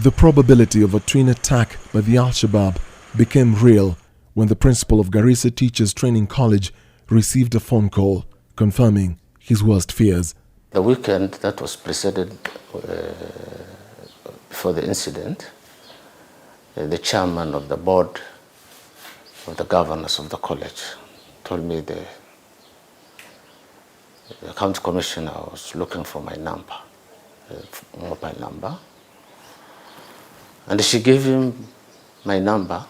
The probability of a twin attack by the Al-Shabaab became real when the principal of Garissa Teachers Training College received a phone call confirming his worst fears. The weekend that was preceded before the incident, the chairman of the board of the governors of the college told me the county commissioner was looking for my number, mobile number, and she gave him my number,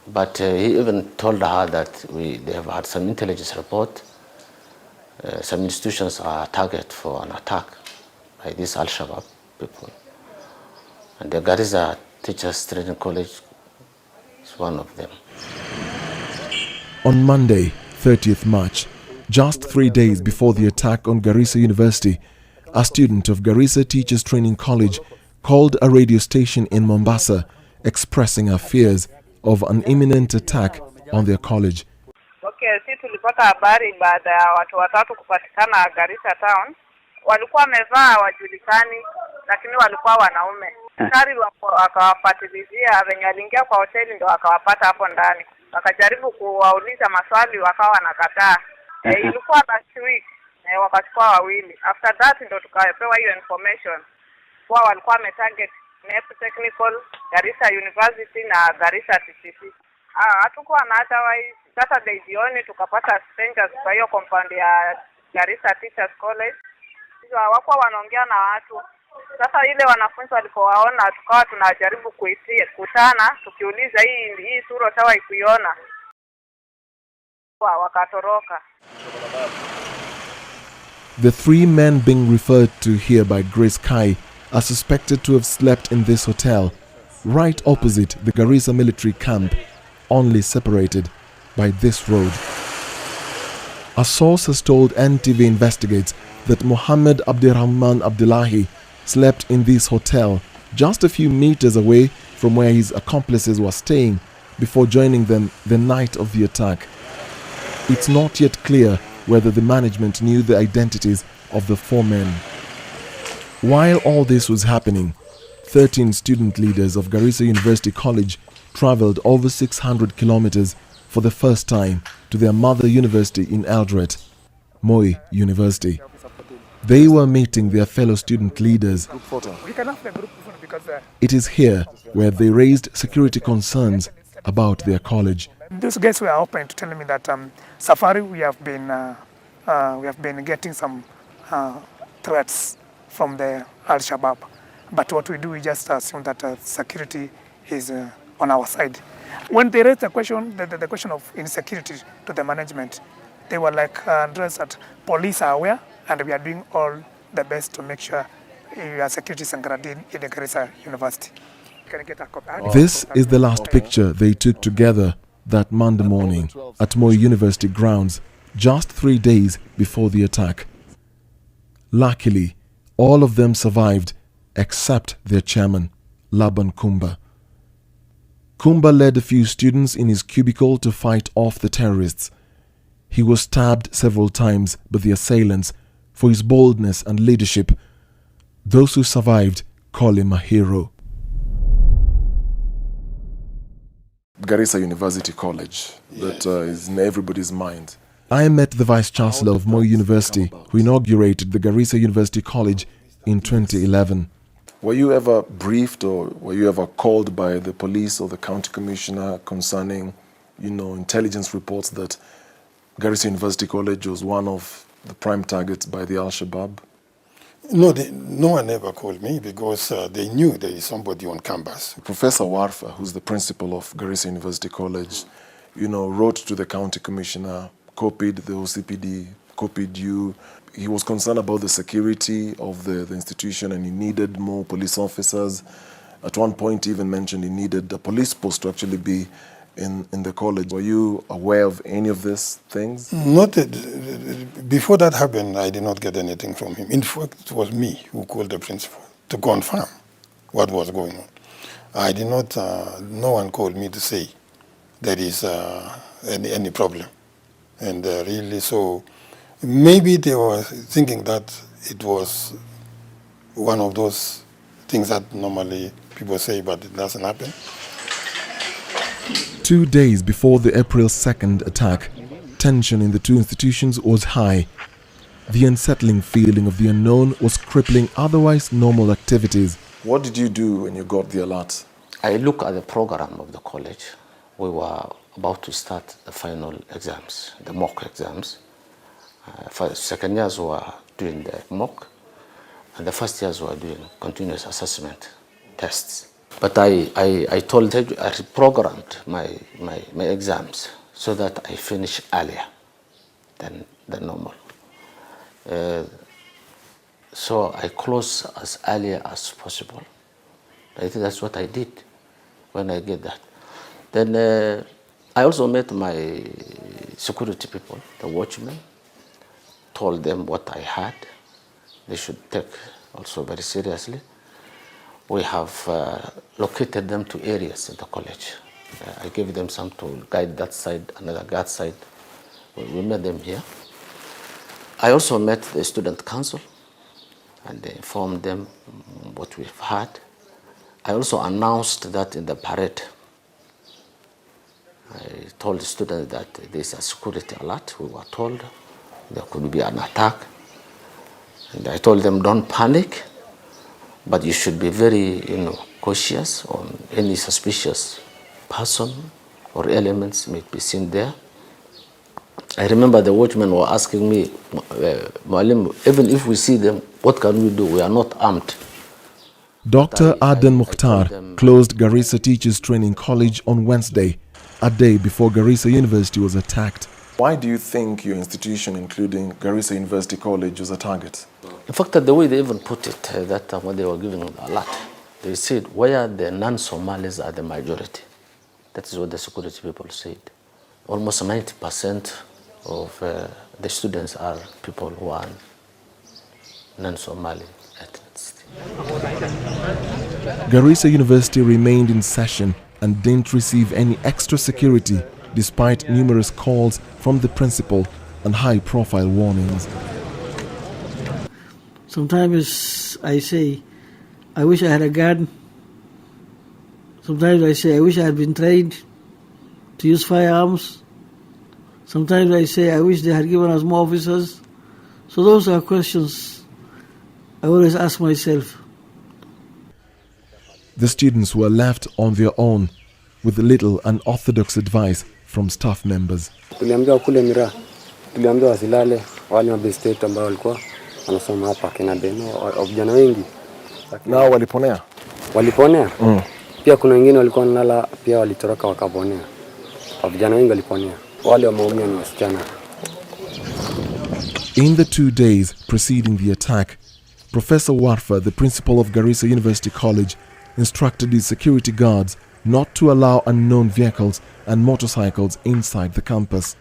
but he even told her that they have had some intelligence report. Some institutions are a target for an attack by these Al-Shabaab people. And the Garissa Teachers Training College is one of them. On Monday, 30th March, just 3 days before the attack on Garissa University, a student of Garissa Teachers Training College called a radio station in Mombasa expressing her fears of an imminent attack on their college. Okay, si tulipata habari baada ya watu watatu kupatikana Garissa town. Walikuwa wamevaa wajulikani, lakini walikuwa wanaume. Askari wakawapatilizia, wenye waliingia kwa hoteli ndio wakawapata hapo ndani. Wakajaribu kuwauliza maswali wakawa wanakataa. Ilikuwa last week, wakachukua wawili. After that ndio tukapewa hiyo information. Kwa walikuwa wametarget NEP Technical, Garissa University na Garissa TTC. Hatukuwa na hata Saturday jioni tukapata strangers kwa hiyo compound ya Garissa Teachers College. Hizo hawakuwa wanaongea na watu. Sasa ile wanafunzi walipowaona tukawa tunajaribu kukutana tukiuliza hii sura tawa ikuiona. Wakatoroka. The 3 men being referred to here by Grace Kai are suspected to have slept in this hotel right opposite the Garissa military camp, only separated by this road. A source has told NTV Investigates that Mohammed Abdirahman Abdullahi slept in this hotel just a few meters away from where his accomplices were staying before joining them the night of the attack. It's not yet clear whether the management knew the identities of the 4 men. While all this was happening, 13 student leaders of Garissa University College traveled over 600 kilometers for the first time to their mother university in Eldoret, Moi University. They were meeting their fellow student leaders. It is here where they raised security concerns about their college. Those guys were open to telling me that Safari, we have been getting some threats from the Al-Shabaab. But what we do, we just assume that security is on our side. When they raised the question, the question of insecurity to the management, they were like addressed that police are aware and we are doing all the best to make sure your security is guaranteed in the Garissa University. Can I get a copy? This is the last picture they took together that Monday morning at Moi University grounds, just 3 days before the attack. Luckily, all of them survived except their chairman, Laban Kumba. Kumba led a few students in his cubicle to fight off the terrorists. He was stabbed several times by the assailants for his boldness and leadership. Those who survived call him a hero. Garissa University College, that is in everybody's mind. I met the Vice Chancellor of Moi University, who inaugurated the Garissa University College in 2011. Were you ever briefed or were you ever called by the police or the county commissioner concerning, intelligence reports that Garissa University College was one of the prime targets by the Al-Shabaab? No, no one ever called me because they knew there is somebody on campus. Professor Warfa, who's the principal of Garissa University College, wrote to the county commissioner, copied the OCPD, copied you. He was concerned about the security of the institution and he needed more police officers. At one point, he even mentioned he needed a police post to actually be in the college. Were you aware of any of these things? Not before that happened, I did not get anything from him. In fact, it was me who called the principal to confirm what was going on. I did not, no one called me to say there is any problem. And really, so maybe they were thinking that it was one of those things that normally people say, but it doesn't happen. 2 days before the April 2nd attack, tension in the two institutions was high. The unsettling feeling of the unknown was crippling otherwise normal activities. What did you do when you got the alert? I looked at the program of the college. We were about to start the final exams, the mock exams. Second years were doing the mock, and the first years were doing continuous assessment tests. But I reprogrammed my exams so that I finish earlier than normal. So I close as early as possible. I think that's what I did when I get that. Then I also met my security people, the watchmen, told them what I had. They should take also very seriously. We have located them to areas in the college. I gave them some to guide that side, another guard side. We met them here. I also met the student council and informed them what we've had. I also announced that in the parade. I told the students that there's a security alert. We were told there could be an attack. And I told them, don't panic, but you should be very, cautious on any suspicious person or elements may be seen there. I remember the watchmen were asking me, Mualim, even if we see them, what can we do? We are not armed. Dr. Aden Mukhtar closed Garissa Teachers Training College on Wednesday, a day before Garissa University was attacked. Why do you think your institution, including Garissa University College, was a target? In fact, the way they even put it, that when they were giving a lot, they said, where the non-Somalis are the majority. That is what the security people said. Almost 90% of the students are people who are non-Somali ethnicity. Garissa University remained in session and didn't receive any extra security despite numerous calls from the principal and high-profile warnings. Sometimes I say, I wish I had a gun. Sometimes I say, I wish I had been trained to use firearms. Sometimes I say, I wish they had given us more officers. So those are questions I always ask myself. The students were left on their own with little unorthodox advice from staff members. Tuliambiwa kule Mira, tuliambiwa wasilale wale mabeste wetu ambao walikuwa wanasoma hapa kina Beno, vijana wengi. Nao waliponea? Waliponea? Pia kuna wengine walikuwa wanalala pia walitoroka wakaponea. Vijana wengi waliponea. Wale wameumia ni wasichana. In the 2 days preceding the attack, Professor Warfa, the principal of Garissa University College, instructed his security guards not to allow unknown vehicles and motorcycles inside the campus.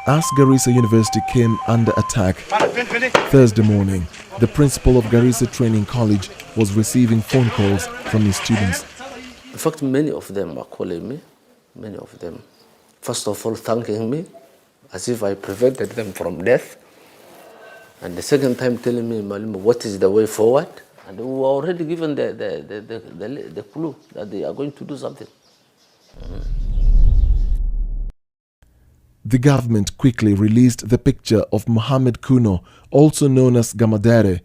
As Garissa University came under attack, Thursday morning, the principal of Garissa Training College was receiving phone calls from his students. In fact, many of them were calling me, many of them. First of all, thanking me as if I prevented them from death. And the second time telling me, Malim, what is the way forward? And we were already given the clue that they are going to do something. The government quickly released the picture of Mohammed Kuno, also known as Gamadere,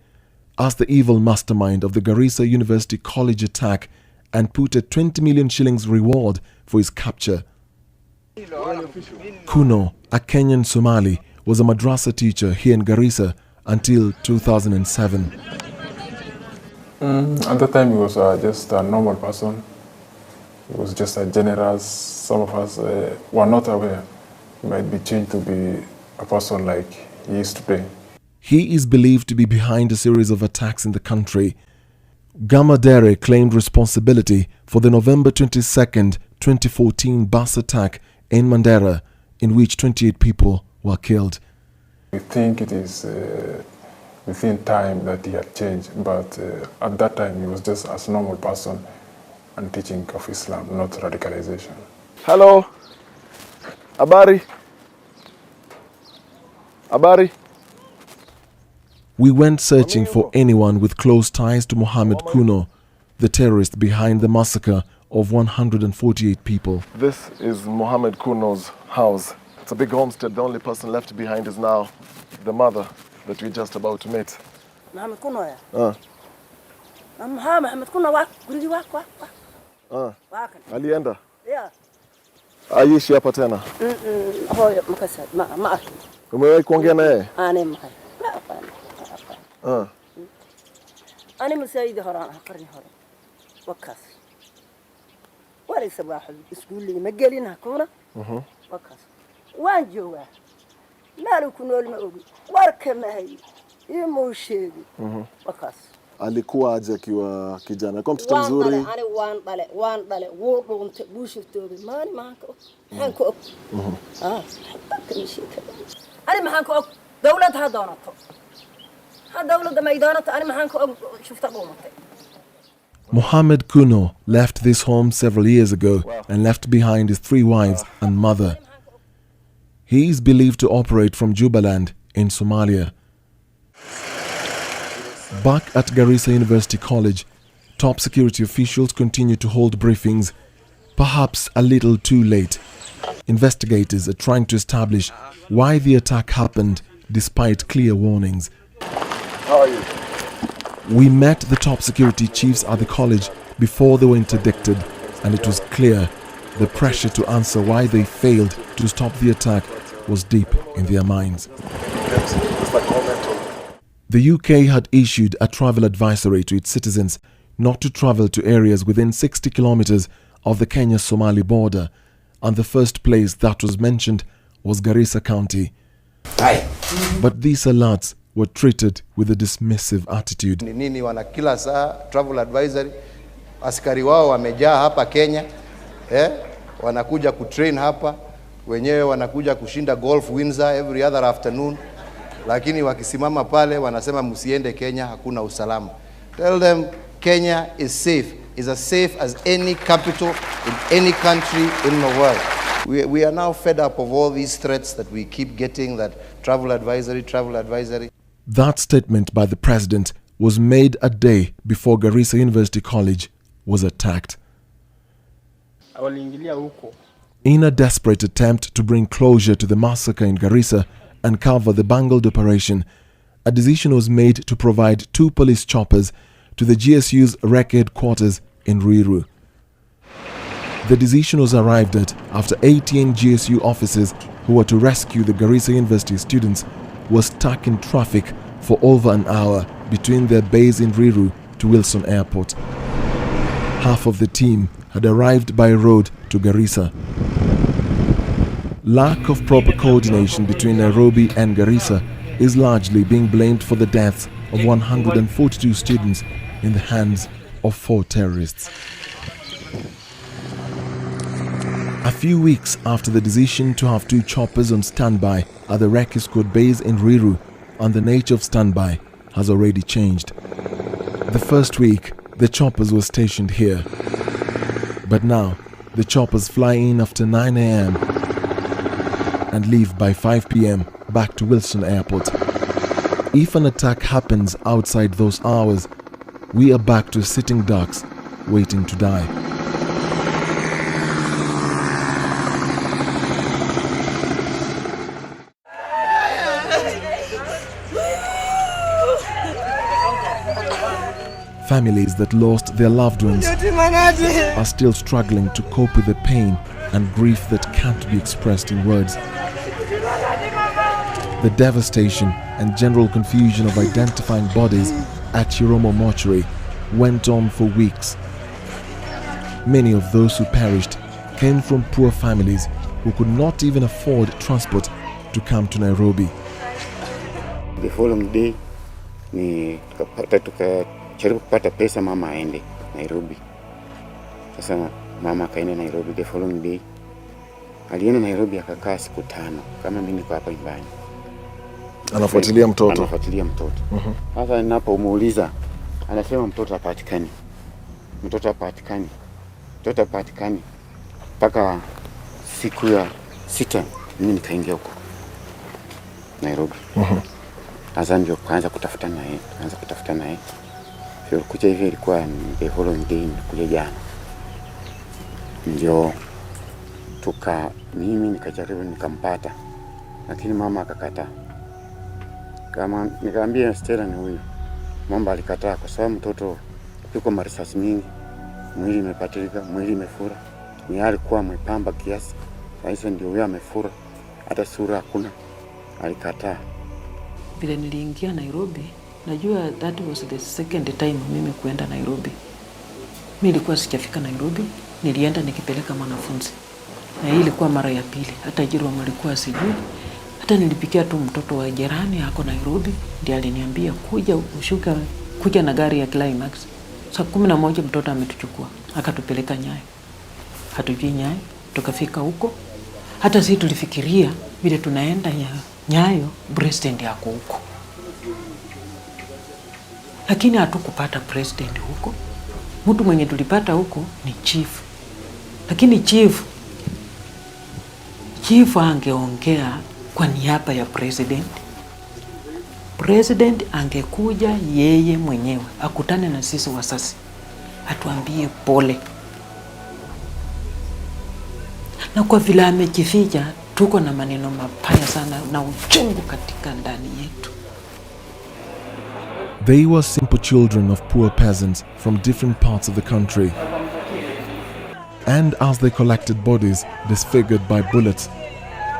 as the evil mastermind of the Garissa University College attack and put a 20 million shillings reward for his capture. Kuno, a Kenyan Somali, was a madrasa teacher here in Garissa until 2007. At the time, he was just a normal person. He was just a generous. Some of us were not aware he might be changed to be a person like he used to be. He is believed to be behind a series of attacks in the country. Gamadere claimed responsibility for the November 22nd, 2014 bus attack in Mandera, in which 28 people were killed. We think it is within time that he had changed, but at that time he was just as a normal person and teaching of Islam, not radicalization. Hello. Habari. Habari. We went searching for anyone with close ties to Mohammed Kuno, the terrorist behind the massacre of 148 people. This is Mohammed Kuno's house. It's a big homestead. The only person left behind is now the mother that we're just about to meet. Mohammed Kuno, yeah? Mohammed Kuno, wak. Alienda? Yeah. Aishi hapa tena? Hoyo, mkasa, maaki. Umewahi kuongea na yeye? Ane mkai. أنا مسايد هران قرني هران وكاس ولا صباح يقول لي مجالين هكونا وكاس وين جوا لا لكنوا المأوي وركما هي يموشي وكاس alikuwa aje akiwa kijana kwa mtoto mzuri أنا وان طلع وقمت بوشفتوبي ماني معك حنكو كمشي أنا ما حنكو دولة هذانته Mohammed Kuno left this home several years ago and left behind his 3 wives and mother. He is believed to operate from Jubaland in Somalia. Back at Garissa University College, top security officials continue to hold briefings, perhaps a little too late. Investigators are trying to establish why the attack happened despite clear warnings. How are you? We met the top security chiefs at the college before they were interdicted, and it was clear the pressure to answer why they failed to stop the attack was deep in their minds. The UK had issued a travel advisory to its citizens not to travel to areas within 60 kilometers of the Kenya-Somali border, and the first place that was mentioned was Garissa County. But these alerts were treated with a dismissive attitude. Nini wana kila saa travel advisory, askari wao wamejaa hapa Kenya, wanakuja kutrain hapa, wenyewe wanakuja kushinda golf Windsor every other afternoon, lakini wakisimama pale wanasema msiende Kenya, hakuna usalama. Tell them Kenya is safe, is as safe as any capital in any country in the world. We are now fed up of all these threats that we keep getting, that travel advisory, travel advisory. That statement by the president was made a day before Garissa University College was attacked. In a desperate attempt to bring closure to the massacre in Garissa and cover the bungled operation, a decision was made to provide 2 police choppers to the GSU's REC headquarters in Ruiru. The decision was arrived at after 18 GSU officers who were to rescue the Garissa University students were stuck in traffic for over an hour between their base in Ruiru to Wilson Airport. Half of the team had arrived by road to Garissa. Lack of proper coordination between Nairobi and Garissa is largely being blamed for the deaths of 142 students in the hands of 4 terrorists. A few weeks after the decision to have 2 choppers on standby at the REC Squad base in Ruiru, and the nature of standby has already changed. The first week, the choppers were stationed here. But now, the choppers fly in after 9 a.m. and leave by 5 p.m. back to Wilson Airport. If an attack happens outside those hours, we are back to sitting ducks waiting to die. Families that lost their loved ones are still struggling to cope with the pain and grief that can't be expressed in words. The devastation and general confusion of identifying bodies at Chiromo mortuary went on for weeks. Many of those who perished came from poor families who could not even afford transport to come to Nairobi. The following day, tukajaribu kupata pesa mama aende Nairobi. Sasa mama kaenda Nairobi. The following day alienda Nairobi akakaa siku 5 kama mimi niko hapa nyumbani. Anafuatilia mtoto. Anafuatilia mtoto. Sasa ninapomuuliza anasema mtoto hapatikani. Mtoto hapatikani. Mtoto hapatikani. Mpaka siku ya 6 mimi nikaingia huko Nairobi. Sasa ndio kaanza kutafuta naye. Sio kuja hivi ilikuwa the following day kuja jana. Ndio mimi nikajaribu nikampata. Lakini mama akakataa. Kama nikamwambia Stella ni huyu. Mama alikataa kwa sababu mtoto yuko marisasi mingi. Mwili imepatilika, mwili imefura. Ni alikuwa mwepamba kiasi. Sasa ndio huyo amefura. Hata sura hakuna. Alikataa. Vile niliingia Nairobi, najua that was the second time mimi kuenda Nairobi. Mimi nilikuwa sijafika Nairobi, nilienda nikipeleka mwanafunzi. Na hii ilikuwa mara ya pili. Hata Jirwa alikuwa sijui. Hata nilipikia tu mtoto wa jirani hako Nairobi, ndiye aliniambia kuja na gari ya Climax. Saa 11 mtoto ametuchukua, akatupeleka Nyayo. Hatujui Nyayo, tukafika huko. Hata sisi tulifikiria vile tunaenda Nyayo, president yako huko. Lakini hatukupata president huko. Mtu mwenye tulipata huko ni chief. Lakini chief angeongea kwa niaba ya president. President angekuja yeye mwenyewe akutane na sisi wasasi, atuambie pole. Na kwa vile amejificha, tuko na maneno mabaya sana na uchungu katika ndani yetu. They were simple children of poor peasants from different parts of the country. And as they collected bodies disfigured by bullets,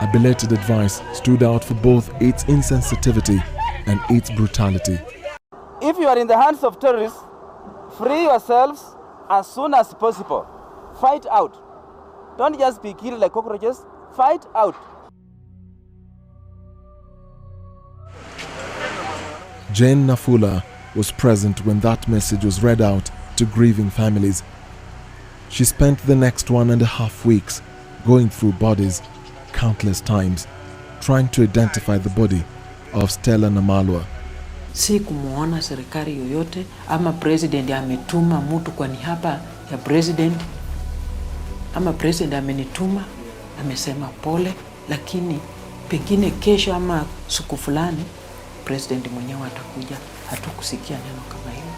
a belated advice stood out for both its insensitivity and its brutality. If you are in the hands of terrorists, free yourselves as soon as possible. Fight out. Don't just be killed like cockroaches. Fight out. Jane Nafula was present when that message was read out to grieving families. She spent the next 1.5 weeks going through bodies countless times, trying to identify the body of Stella Namalwa. Si kumuona serikali yoyote ama president ametuma mtu kwa niaba ya president ama president amenituma amesema pole, lakini pengine kesho ama siku fulani president mwenyewe atakuja. Hatukusikia neno kama hilo.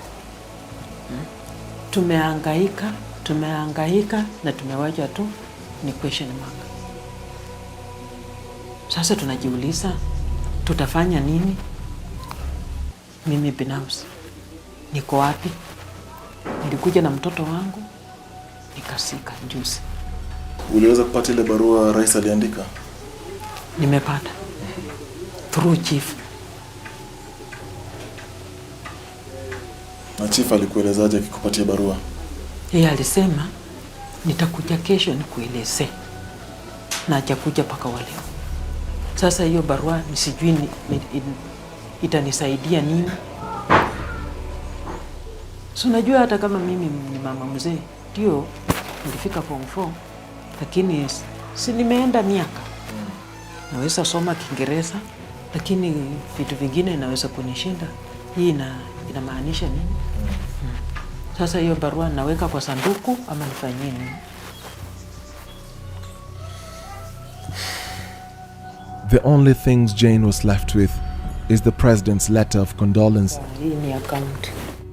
Tumehangaika na tumewacha tu ni question mark. Sasa tunajiuliza tutafanya nini? Mimi binafsi niko wapi? Nilikuja na mtoto wangu nikasika juzi. Uliweza kupata ile barua rais aliandika? Nimepata through chief. Na chief alikuelezaje akikupatia barua? Yeye alisema nitakuja kesho nikueleze. Na hajakuja paka leo. Sasa hiyo barua nisijui itanisaidia nini? So najua hata kama mimi ni mama mzee, ndio nilifika form 4, lakini si nimeenda miaka. Naweza soma Kiingereza, lakini vitu vingine naweza kunishinda. Hii inamaanisha nini? Sasa hiyo barua naweka kwa sanduku ama nifanyie nini? The only things Jane was left with is the president's letter of condolence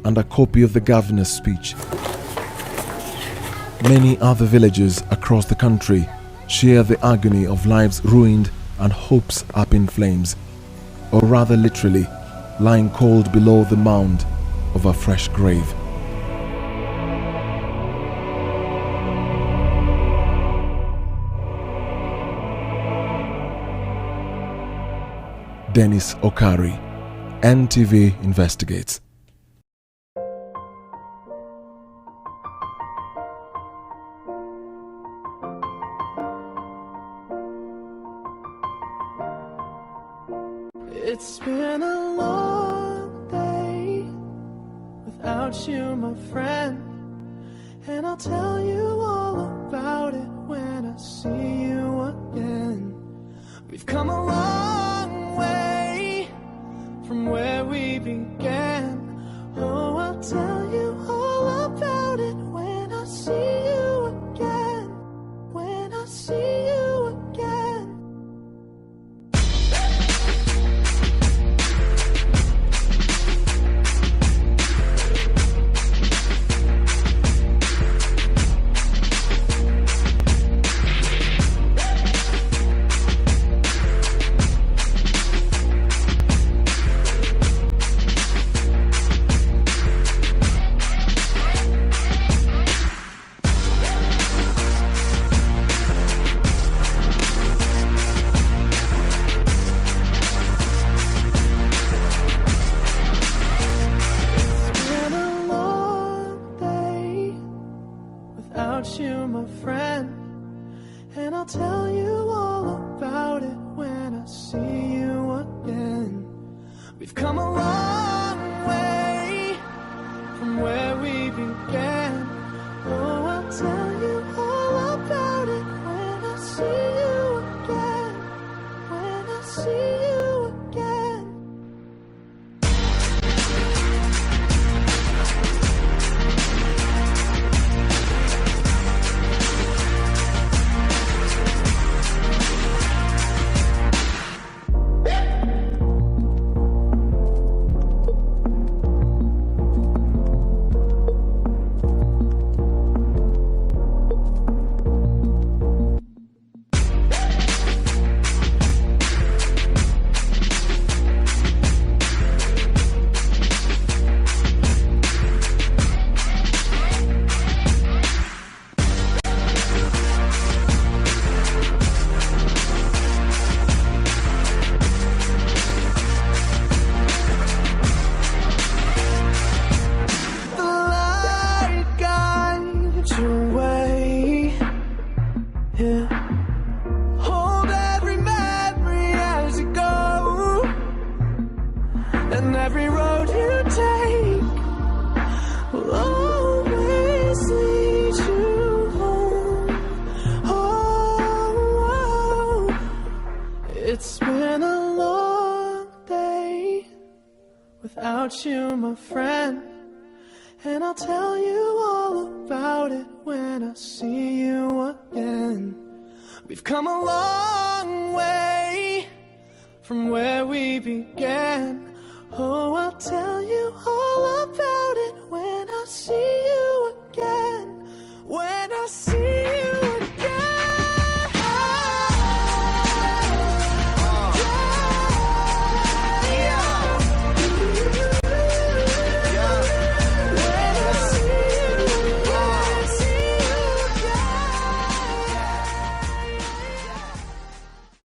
and a copy of the governor's speech. Many other villages across the country share the agony of lives ruined and hopes up in flames, or rather literally, lying cold below the mound of a fresh grave. Dennis Okari, NTV Investigates. It's been a long day without you, my friend, and I'll tell you all about it when I see you again. We've come a long way from where we began. Oh, I'll tell you all about it when I see you again. When I see you again. without you, my friend. And I'll tell you all about it when I see you again. We've come a long way from where we began. Oh, I'll tell you all about it when I see you again. When I see you again. Hold every memory as you go, and every road you take will always lead you home. Oh, it's been a long day without you, my friend. And I'll tell you all about it when I see you again. We've come a long way from where we began. Oh, I'll tell you all about it when I see you again. When I see